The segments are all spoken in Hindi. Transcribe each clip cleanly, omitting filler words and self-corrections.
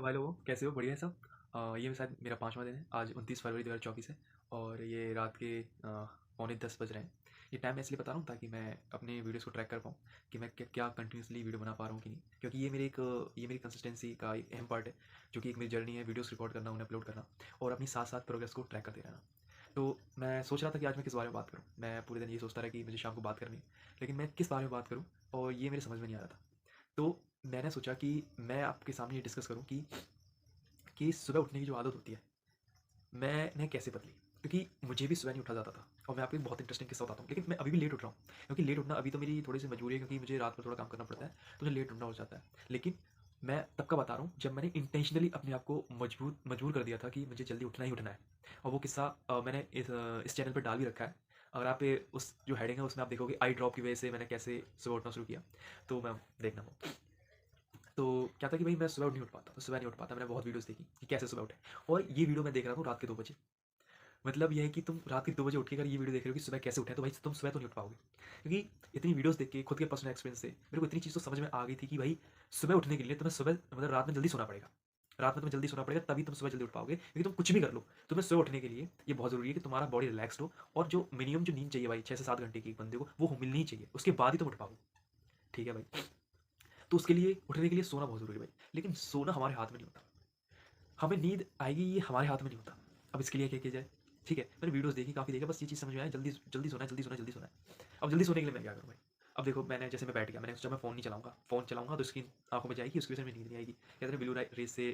भाई लोगों, कैसे हो? बढ़िया है सब। ये शायद मेरा 5वां दिन है। आज 29 फरवरी 2024 है और ये रात के पौने 10 बज रहे हैं। ये टाइम मैं इसलिए बता रहा हूँ ताकि मैं अपने वीडियोस को ट्रैक कर पाऊँ कि मैं क्या क्या कंटिन्यूसली वीडियो बना पा रहा हूँ कि नहीं, क्योंकि ये मेरी कंसिस्टेंसी का एक अहम पार्ट है, जो कि एक मेरी जर्नी है। वीडियोस रिकॉर्ड करना, उन्हें अपलोड करना और अपनी साथ साथ प्रोग्रेस को ट्रैक करते रहना। तो मैं सोच रहा था कि आज मैं किस बारे में बात करूँ। मैं पूरे दिन ये सोचता रहा कि मुझे शाम को बात करनी है, लेकिन मैं किस बारे में बात करूँ और ये मेरे समझ में नहीं आ रहा था। तो मैंने सोचा कि मैं आपके सामने ये डिस्कस करूँ कि सुबह उठने की जो आदत होती है, मैंने कैसे बदली। क्योंकि मुझे भी सुबह नहीं उठा जाता था और मैं आपको एक बहुत इंटरेस्टिंग किस्सा बताता हूँ, लेकिन मैं अभी भी लेट उठ रहा हूँ। क्योंकि लेट उठना अभी तो मेरी थोड़ी सी मजबूरी है, क्योंकि मुझे रात में थोड़ा काम करना पड़ता है, तो मुझे लेट उठना हो जाता है। लेकिन मैं तब का बता रहा हूँ जब मैंने इंटेंशनली अपने आप को मजबूर कर दिया था कि मुझे जल्दी उठना ही उठना है। और वो किस्सा मैंने इस चैनल पर डाल भी रखा है। अगर आप उस जो हेडिंग है उसमें आप देखोगे आई ड्रॉप की वजह से मैंने कैसे सुबह उठना शुरू किया, तो मैं देखना वो। तो क्या था कि भाई मैं सुबह नहीं उठ पाता, तो सुबह नहीं उठ पाता। मैंने बहुत वीडियोस देखी कि कैसे सुबह उठे, और ये वीडियो मैं देख रहा हूँ रात के 2 बजे। मतलब ये है कि तुम रात के 2 बजे उठ के अगर ये वीडियो देख रहे हो कि सुबह कैसे उठे, तो भाई तुम सुबह तो नहीं उठ पाओगे। क्योंकि इतनी वीडियोस देख के, खुद के पर्सनल एक्सपीरियंस से मेरे को इतनी चीज़ तो समझ में आ गई थी कि भाई सुबह उठने के लिए तुम्हें सुबह मतलब रात में जल्दी सोना पड़ेगा। रात में तुम्हें जल्दी सोना पड़ेगा, तभी तुम सुबह जल्दी उठ पाओगे। क्योंकि तुम कुछ भी कर लो, तुम्हें सुबह उठने के लिए ये बहुत ज़रूरी है कि तुम्हारा बॉडी रिलैक्सड हो, और जो मिनिमम जो नींद चाहिए भाई 6 से 7 घंटे की एक बंदे को, वो मिलनी ही चाहिए। उसके बाद ही तुम उठ पाओगे। ठीक है भाई। तो उसके लिए उठने के लिए सोना बहुत ज़रूरी है भाई। लेकिन सोना हमारे हाथ में नहीं होता। हमें नींद आएगी ये हमारे हाथ में नहीं होता। अब इसके लिए क्या किया जाए? ठीक है, मैंने वीडियोस देखी, काफ़ी देखा, बस ये चीज़ समझ में आया, जल्दी जल्दी सोना है, जल्दी सोना है, जल्दी सोना है। अब जल्दी सोने के लिए मैं क्या करूँ भाई? अब देखो, मैंने जैसे मैं बैठ गया, मैंने सोचा मैं फ़ोन नहीं चलाऊँगा। फ़ोन चलाऊँगा तो स्क्रीन आँखों में जाएगी, उसकी वजह से मुझे नींद नहीं आएगी। कहते हैं ब्लू रेज़ से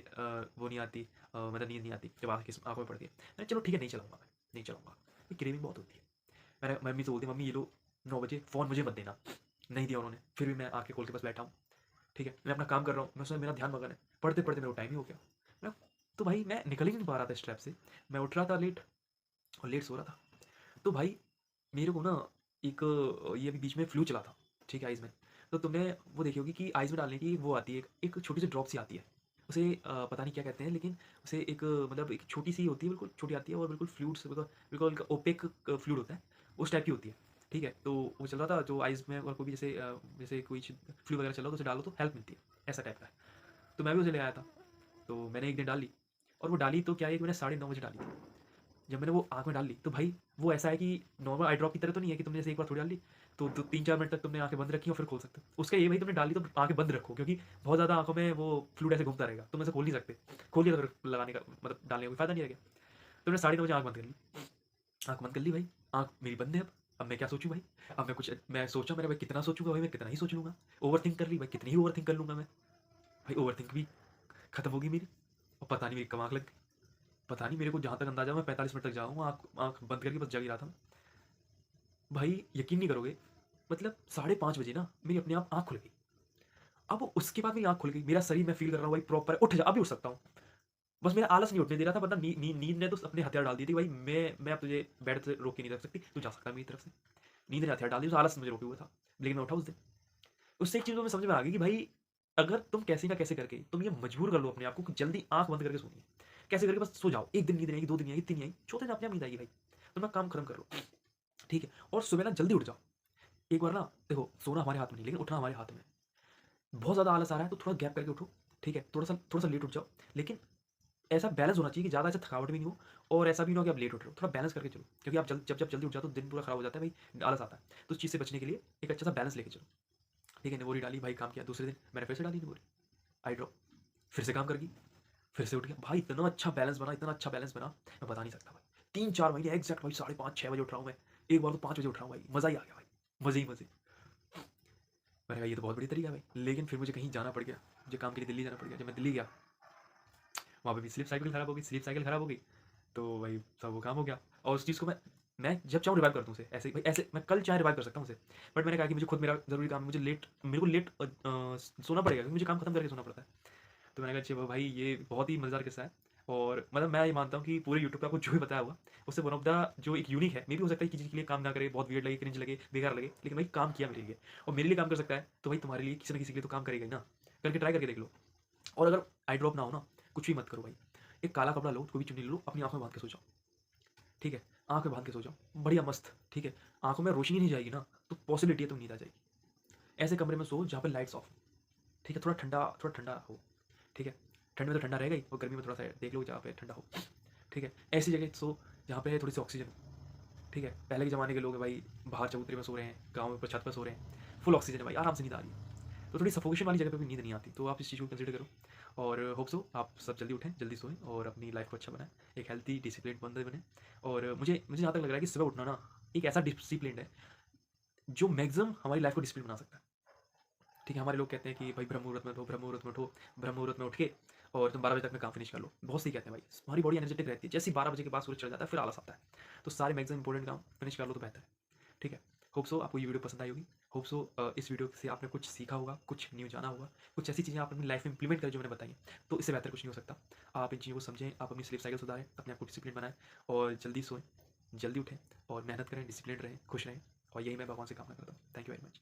वो नहीं आती, मतलब नींद नहीं आती जब आँखों में पड़ती है। मैंने चलो ठीक है, नहीं चलाऊँगा मैं, नहीं चलाऊँगा। ये क्रेविंग बहुत होती है। मैंने मम्मी से बोलती, मम्मी ये लो 9 बजे फ़ोन मुझे मत देना। नहीं दिया उन्होंने, फिर भी मैं आँखें खोल के बस बैठा हूँ। ठीक है, मैं अपना काम कर रहा हूँ, मैं उसमें मेरा ध्यान मगन है। पढ़ते-पढ़ते मेरा टाइम ही हो गया। मैं तो भाई मैं निकल ही नहीं पा रहा था इस ट्रैप से। मैं उठ रहा था लेट और लेट सो रहा था। तो भाई मेरे को ना एक ये अभी बीच में फ्लू चला था, ठीक है, आइज़ में। तो तुमने वो देखी होगी कि आइज़ में डालने की वो आती है, एक छोटी सी ड्रॉप सी आती है। उसे पता नहीं क्या कहते हैं, लेकिन उसे एक मतलब एक छोटी सी होती है, बिल्कुल छोटी आती है और बिल्कुल फ्लूइड से बिल्कुल बिल्कुल ओपेक फ्लूइड होता है, उस टाइप की होती है। ठीक है, तो वो चल रहा था जो आइज़ में, और कोई भी जैसे कोई फ्लू वगैरह चल रहा हो तो उसे डालो तो हेल्प मिलती है, ऐसा टाइप का है। तो मैं भी उसे ले आया था। तो मैंने एक दिन डाल ली, और वो डाली तो क्या है कि मैंने 9:30 बजे डाली थी। जब मैंने वो आँख में डाल ली, तो भाई वो ऐसा है कि नॉर्मल आई ड्रॉप की तरह तो नहीं है कि तुमने जैसे एक बार थोड़ी डाल ली, तो 3-4 मिनट तक तुमने आँखें बंद रखी और फिर खोल सकते हो। उसका ये भाई तुमने डाल ली तो आँखें बंद रखो, क्योंकि बहुत ज़्यादा आँखों में वो फ्लूइड ऐसे घूमता रहेगा, तुम ऐसे खोल नहीं सकते। खोल लिया तो फिर लगाने का मतलब डालने का कोई फ़ायदा नहीं रह गया। तो मैंने 9:30 बजे आँख बंद कर ली। आँख बंद कर ली भाई, आँख मेरी बंद है अब। अब मैं क्या सोचूँ भाई? अब मैं सोचा, मैंने भाई कितना सोचूँगा भाई, मैं कितना ही सोच लूँगा। ओवरथिंक कर ली भाई, कितनी ही ओवरथिंक कर लूँगा मैं। भाई ओवरथिंक भी खत्म होगी मेरी, और पता नहीं मेरी कब आँख लग गई। पता नहीं, मेरे को जहाँ तक अंदाज़ा, मैं 45 मिनट तक जागा हूँ, आँख आँख बंद करके बस जग ही रहा था। भाई यकीन नहीं करोगे, मतलब 5:30 बजे ना मेरी अपने आप आँख खुल गई। अब उसके बाद मेरी आँख खुल गई, मेरा शरीर मैं फ़ील कर रहा हूँ भाई प्रॉपर उठ जा, अभी उठ सकता हूँ। बस मेरा आलस नहीं उठने दे रहा था, वरना नींद ने तो अपने हथियार डाल दिए थे भाई। मैं अब तुझे बेड से रोक के नहीं रख सकती, तू जा सकता है मेरी तरफ से। नींद ने हथियार डाल दिए, उस आलस ने मुझे रोके हुआ था। लेकिन मैं उठा उस दिन। उससे एक चीज़ तो समझ में आ गई कि भाई अगर तुम कैसे ना कैसे करके तुम ये मजबूर कर लो अपने आप को कि जल्दी आँख बंद करके सोनी है। कैसे करके बस सो जाओ। 1 दिन नींद नहीं आएगी, 2 दिन नहीं आएगी, 3 नहीं आएगी, चौथे दिन अपने आप नींद आएगी भाई। तुम ना काम खत्म कर लो, ठीक है? और सुबह ना जल्दी उठ जाओ। एक बार ना देखो, सोना हमारे हाथ में नहीं, लेकिन उठना हमारे हाथ में है। बहुत ज़्यादा आलस आ रहा है तो थोड़ा गैप करके उठो, ठीक है? थोड़ा-सा लेट उठ जाओ, लेकिन ऐसा बैलेंस होना चाहिए कि ज़्यादा ऐसा थकावट भी नहीं हो, और ऐसा भी ना हो कि आप लेट उठ रहे हो। थोड़ा बैलेंस करके चलो, क्योंकि आप जब जल्दी उठ जाते हो तो दिन पूरा खराब हो जाता है भाई, आलस आता है। तो उस चीज़ से बचने के लिए एक अच्छा सा बैलेंस लेके चलो, ठीक है? निबोरी डाली भाई, काम किया। दूसरे दिन मैंने फिर से डाली निबोरी, आई ड्रॉप, फिर से काम कर गई, फिर से उठ गया। भाई इतना अच्छा बैलेंस बना, इतना अच्छा बैलेंस बना, मैं बता नहीं सकता भाई। 3-4 महीने एग्ज़ैक्ट भाई 5:30-6 बजे उठ रहा हूँ मैं। एक बार तो 5 बजे उठ रहा हूँ भाई, मज़ा ही आ गया भाई, मज़े ही मज़े। मैंने कहा ये तो बहुत बढ़िया तरीका है भाई, लेकिन फिर मुझे कहीं जाना पड़ गया, मुझे काम के लिए दिल्ली जाना पड़ गया। जब मैं दिल्ली गया, वहाँ पे भी स्लीप साइकिल खराब हो गई, तो भाई सब वो काम हो गया। और उस चीज़ को मैं जब चाहूँ रिवाइव कर दूँ उसे, ऐसे ही भाई, ऐसे मैं कल चाहे रिवाइव कर सकता हूँ उसे। बट मैंने कहा कि मुझे खुद मेरा ज़रूरी काम है, मेरे को लेट सोना पड़ेगा, क्योंकि मुझे काम खत्म करके सोना पड़ता है। तो मैंने कहा चलो भाई, ये बहुत ही मज़ेदार किस्सा है। और मतलब मैं ये मानता हूँ कि पूरे यूट्यूब पे आपको जो भी बताया होगा, उससे वन ऑफ द जो एक यूनिक है, मे बी हो सकता है किसी के लिए काम ना करे, बहुत वियर्ड लगे, क्रिंज लगे, बेकार लगे, लेकिन भाई काम किया मेरे लिए, और मेरे लिए काम कर सकता है, तो भाई तुम्हारे लिए किसी ना किसी के लिए तो काम करेगा ही ना। करके ट्राई करके देख लो। और अगर आई ड्रॉप ना हो ना, कुछ भी मत करो भाई। एक काला कपड़ा लो, कोई भी चुन्नी लो, अपनी आँखों में बाँध के सो जाओ, ठीक है? आँख में बाँध के सो जाओ, बढ़िया मस्त, ठीक है? आँखों में रोशनी नहीं जाएगी ना, तो पॉसिबिलिटी है तुम नींद आ जाएगी। ऐसे कमरे में सो जहाँ पे लाइट्स ऑफ, ठीक है? थोड़ा ठंडा हो, ठीक है? ठंड में तो ठंडा रहेगा ही, और गर्मी में थोड़ा-सा देख लो जहाँ पे ठंडा हो, ठीक है? ऐसी जगह सो जहाँ पे थोड़ी-सी ऑक्सीजन हो, ठीक है? पहले के ज़माने के लोग हैं भाई, बाहर चबूतरे में सो रहे हैं, गाँव में ऊपर छत पे सो रहे हैं, फुल ऑक्सीजन है भाई, आराम से नींद आ रही है। तो थोड़ी सफोकेशन वाली जगह पे भी नींद नहीं आती, तो आप इस चीज़ को कंसिडर करो। और होप सो आप सब जल्दी उठें, जल्दी सोएँ और अपनी लाइफ़ को अच्छा बनाएँ, एक हेल्थी डिसिप्लिन्ड बंदे बनें। और मुझे मुझे जहाँ तक लग रहा है कि सुबह उठना ना एक ऐसा डिसिप्लिन है, जो मैक्सिमम हमारी लाइफ़ को डिसिप्लिन बना सकता है। ठीक है, हमारे लोग कहते हैं कि भाई ब्रह्म मुहूर्त में उठो, ब्रह्म मुहूर्त में उठो, ब्रह्म मुहूर्त में उठ के और तुम 12 बजे तक में काम फिनिश कर लो। बहुत सही कहते हैं भाई, हमारी बॉडी एनर्जेटिक रहती है। जैसे ही 12 बजे के बाद सूरज चढ़ जाता है, फिर आलस आता है। तो सारे मैक्सिमम इंपॉर्टेंट काम फिनिश कर लो तो बेहतर है। ठीक है, होप सो आपको ये वीडियो पसंद आई होगी। होप सो इस वीडियो से आपने कुछ सीखा होगा, कुछ न्यू जाना होगा, कुछ ऐसी चीज़ें आप अपनी लाइफ में इंप्लीमेंट करें जो मैंने बताई हैं। तो इससे बेहतर कुछ नहीं हो सकता। आप इन चीज़ों को समझें, आप अपनी स्लीप साइकिल सुधारें, अपने आप को डिसिप्लिन बनाएँ और जल्दी सोएँ, जल्दी उठें और मेहनत करें, डिसिप्लिन्ड रहें, खुश रहें। और यही मैं भगवान से कामना करता हूँ। Thank you very much.